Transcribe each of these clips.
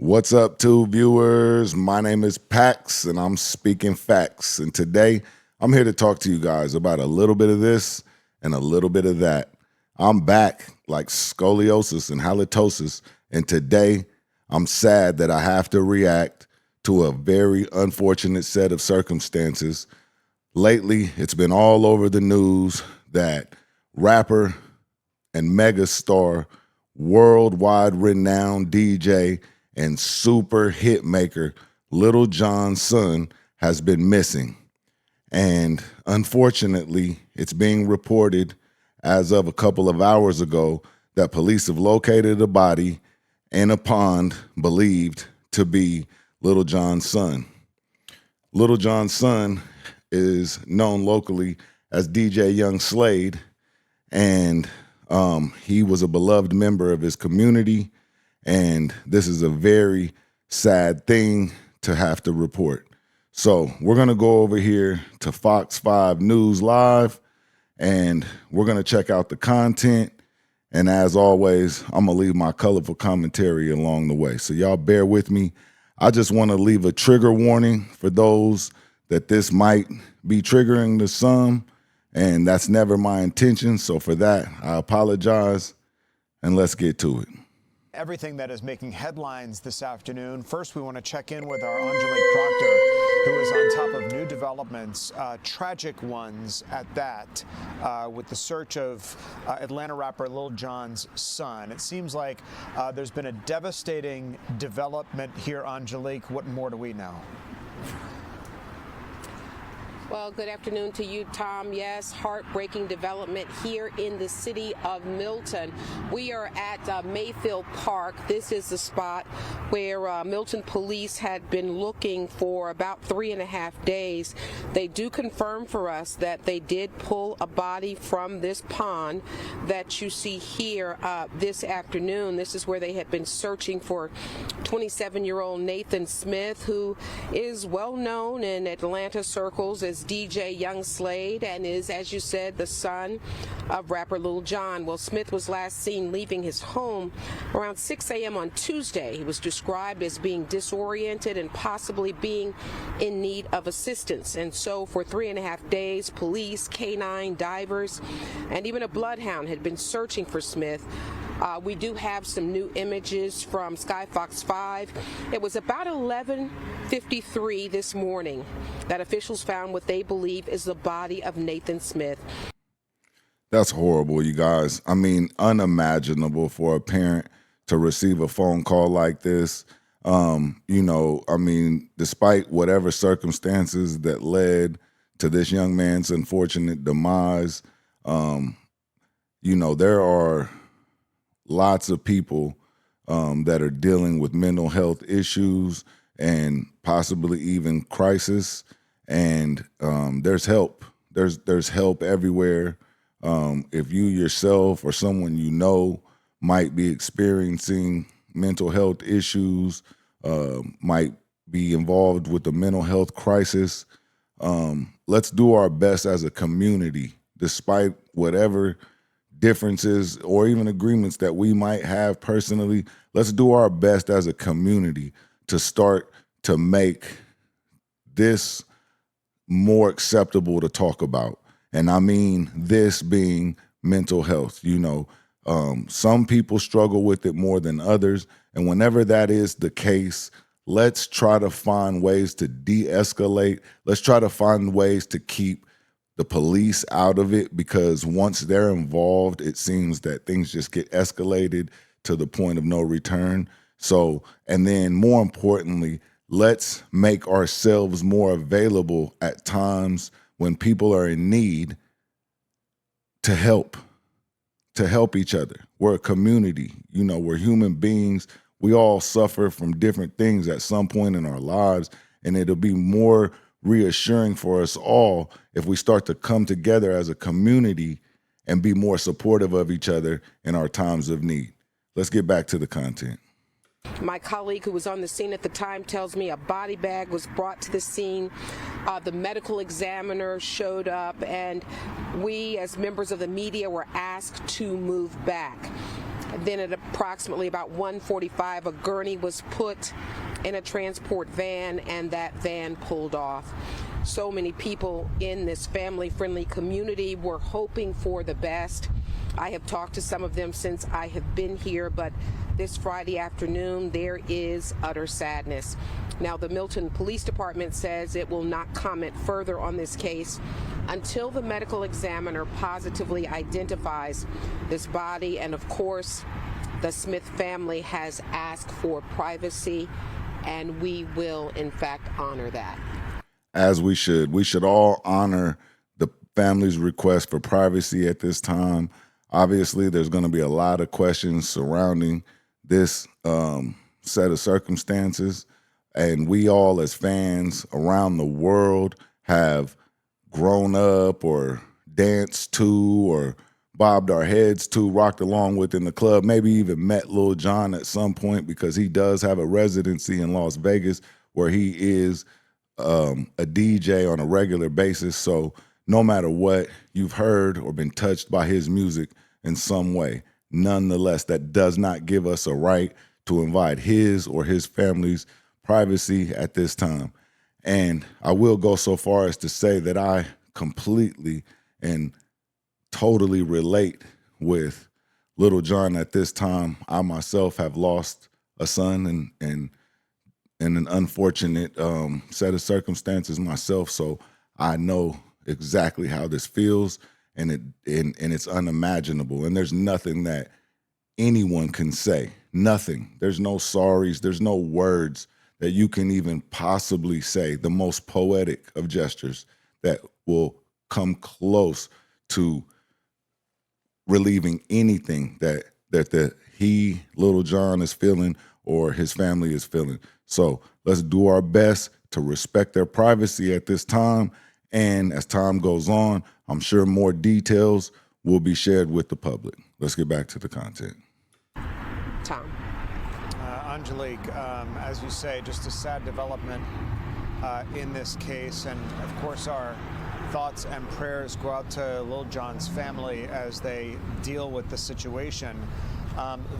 What's up, two viewers? My name is Pax, and I'm speaking facts. And today, I'm here to talk to you guys about a little bit of this and a little bit of that. I'm back like scoliosis and halitosis, and today, I'm sad that I have to react to a very unfortunate set of circumstances. Lately, it's been all over the news that rapper and megastar, worldwide renowned DJ, and super hit maker Lil Jon's son has been missing. And unfortunately, it's being reported as of a couple of hours ago that police have located a body in a pond believed to be Lil Jon's son. Lil Jon's son is known locally as DJ Young Slade, and he was a beloved member of his community. And this is a very sad thing to have to report. So we're going to go over here to Fox 5 News Live, and we're going to check out the content. And as always, I'm going to leave my colorful commentary along the way. So y'all bear with me. I just want to leave a trigger warning for those that this might be triggering to some, and that's never my intention. So for that, I apologize, and let's get to it. Everything that is making headlines this afternoon. First, we want to check in with our Angelique Proctor, who is on top of new developments, tragic ones at that, with the search of Atlanta rapper Lil Jon's son. It seems like there's been a devastating development here, Angelique. What more do we know? Well, good afternoon to you, Tom. Yes, heartbreaking development here in the city of Milton. We are at Mayfield Park. This is the spot where Milton police had been looking for about 3.5 days. They do confirm for us that they did pull a body from this pond that you see here this afternoon. This is where they had been searching for 27-year-old Nathan Smith, who is well known in Atlanta circles as DJ Young Slade and is, as you said, the son of rapper Lil Jon. Well, Smith was last seen leaving his home around 6 a.m. on Tuesday. He was described as being disoriented and possibly being in need of assistance. And so for 3.5 days, police, canine, divers, and even a bloodhound had been searching for Smith. We do have some new images from Sky Fox 5. It was about 11:53 this morning that officials found what they believe is the body of Nathan Smith. That's horrible, you guys. I mean, unimaginable for a parent to receive a phone call like this. Despite whatever circumstances that led to this young man's unfortunate demise, there are lots of people that are dealing with mental health issues and possibly even crisis, and there's help. There's help everywhere. If you yourself or someone you know might be experiencing mental health issues, might be involved with a mental health crisis, let's do our best as a community, despite whatever differences or even agreements that we might have personally. Let's do our best as a community to start to make this more acceptable to talk about. And I mean this being mental health. Some people struggle with it more than others. And whenever that is the case, let's try to find ways to de-escalate. Let's try to find ways to keep the police out of it, because once they're involved, it seems that things just get escalated to the point of no return. So, and then more importantly, let's make ourselves more available at times when people are in need to help each other. We're a community, we're human beings. We all suffer from different things at some point in our lives, and it'll be more reassuring for us all if we start to come together as a community and be more supportive of each other in our times of need. Let's get back to the content. My colleague who was on the scene at the time tells me a body bag was brought to the scene. The medical examiner showed up, and we as members of the media were asked to move back. Then at approximately about 1:45, a gurney was put in a transport van, and that van pulled off. So many people in this family-friendly community were hoping for the best. I have talked to some of them since I have been here, but this Friday afternoon, there is utter sadness. Now, the Milton Police Department says it will not comment further on this case until the medical examiner positively identifies this body. And of course, the Smith family has asked for privacy, and we will, in fact, honor that. As we should. We should all honor the family's request for privacy at this time. Obviously, there's going to be a lot of questions surrounding this set of circumstances. And we all, as fans around the world, have grown up or danced to or bobbed our heads to, rocked along with in the club, maybe even met Lil Jon at some point, because he does have a residency in Las Vegas where he is a DJ on a regular basis. So no matter what, you've heard or been touched by his music in some way. Nonetheless, that does not give us a right to invade his or his family's privacy at this time. And I will go so far as to say that I completely and totally relate with Lil Jon at this time. I myself have lost a son and in an unfortunate set of circumstances myself, so I know exactly how this feels, and it's unimaginable. And there's nothing that anyone can say. Nothing. There's no sorries. There's no words that you can even possibly say, the most poetic of gestures that will come close to relieving anything that Lil Jon is feeling or his family is feeling. So let's do our best to respect their privacy at this time. And as time goes on, I'm sure more details will be shared with the public. Let's get back to the content. Tom. Angelique, as you say, just a sad development in this case. And of course, our thoughts and prayers go out to Lil Jon's family as they deal with the situation.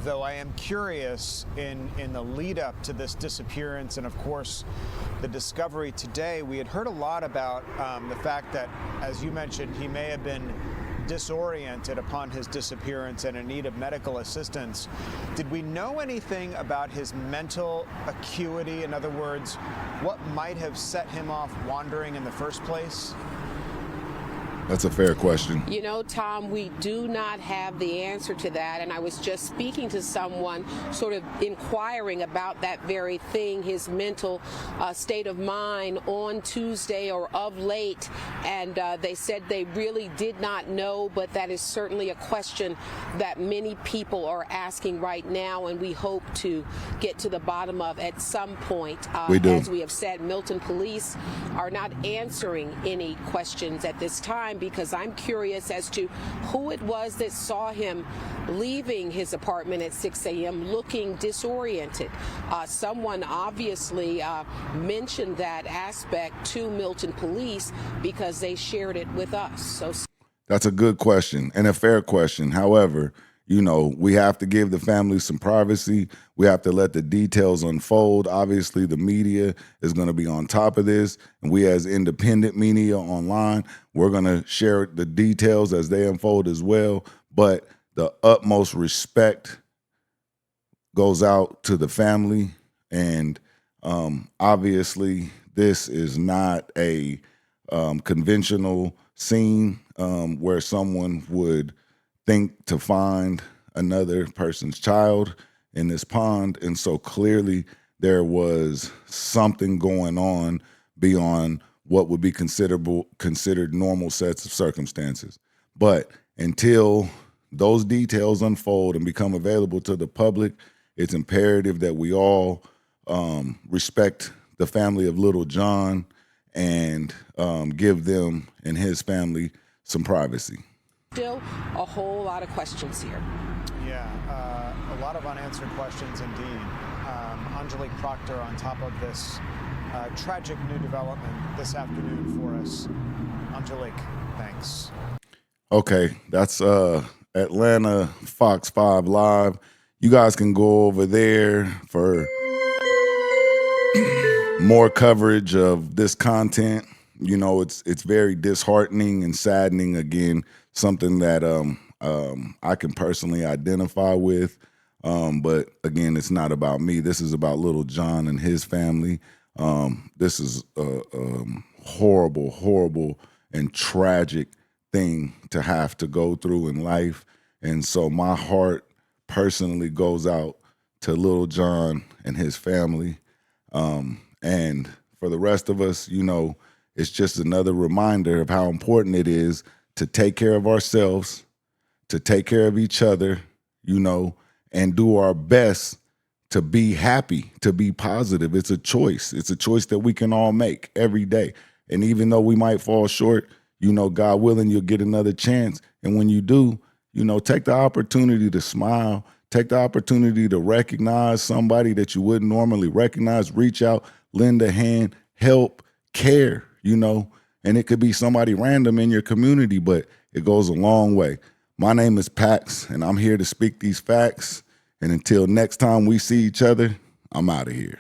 Though I am curious, in the lead up to this disappearance and of course the discovery today, we had heard a lot about the fact that, as you mentioned, he may have been disoriented upon his disappearance and in need of medical assistance. Did we know anything about his mental acuity? In other words, what might have set him off wandering in the first place? That's a fair question. You know, Tom, we do not have the answer to that. And I was just speaking to someone sort of inquiring about that very thing, his mental state of mind on Tuesday or of late. And they said they really did not know, but that is certainly a question that many people are asking right now. And we hope to get to the bottom of at some point. We do. As we have said, Milton Police are not answering any questions at this time, because I'm curious as to who it was that saw him leaving his apartment at 6 a.m. looking disoriented. Someone obviously mentioned that aspect to Milton Police because they shared it with us. So that's a good question and a fair question. However, you know, we have to give the family some privacy. We have to let the details unfold. Obviously, the media is going to be on top of this. And we as independent media online, we're going to share the details as they unfold as well. But the utmost respect goes out to the family. And obviously, this is not a conventional scene where someone would think to find another person's child in this pond. And so clearly there was something going on beyond what would be considered normal sets of circumstances. But until those details unfold and become available to the public, it's imperative that we all respect the family of Lil Jon and give them and his family some privacy. still a whole lot of questions here. Yeah, a lot of unanswered questions indeed. Angelique Proctor on top of this tragic new development this afternoon for us. Angelique, thanks. Okay, that's Atlanta Fox 5 Live. You guys can go over there for more coverage of this content. You know, it's very disheartening and saddening. Again, something that I can personally identify with. But again, it's not about me. This is about Lil John and his family. This is a horrible, horrible, and tragic thing to have to go through in life. And so my heart personally goes out to Lil John and his family. And for the rest of us, you know, it's just another reminder of how important it is to take care of ourselves, to take care of each other, you know, and do our best to be happy, to be positive. It's a choice. It's a choice that we can all make every day. And even though we might fall short, you know, God willing, you'll get another chance. And when you do, you know, take the opportunity to smile, take the opportunity to recognize somebody that you wouldn't normally recognize, reach out, lend a hand, help, care, you know, and it could be somebody random in your community, but it goes a long way. My name is Pax, and I'm here to speak these facts. And until next time we see each other, I'm out of here.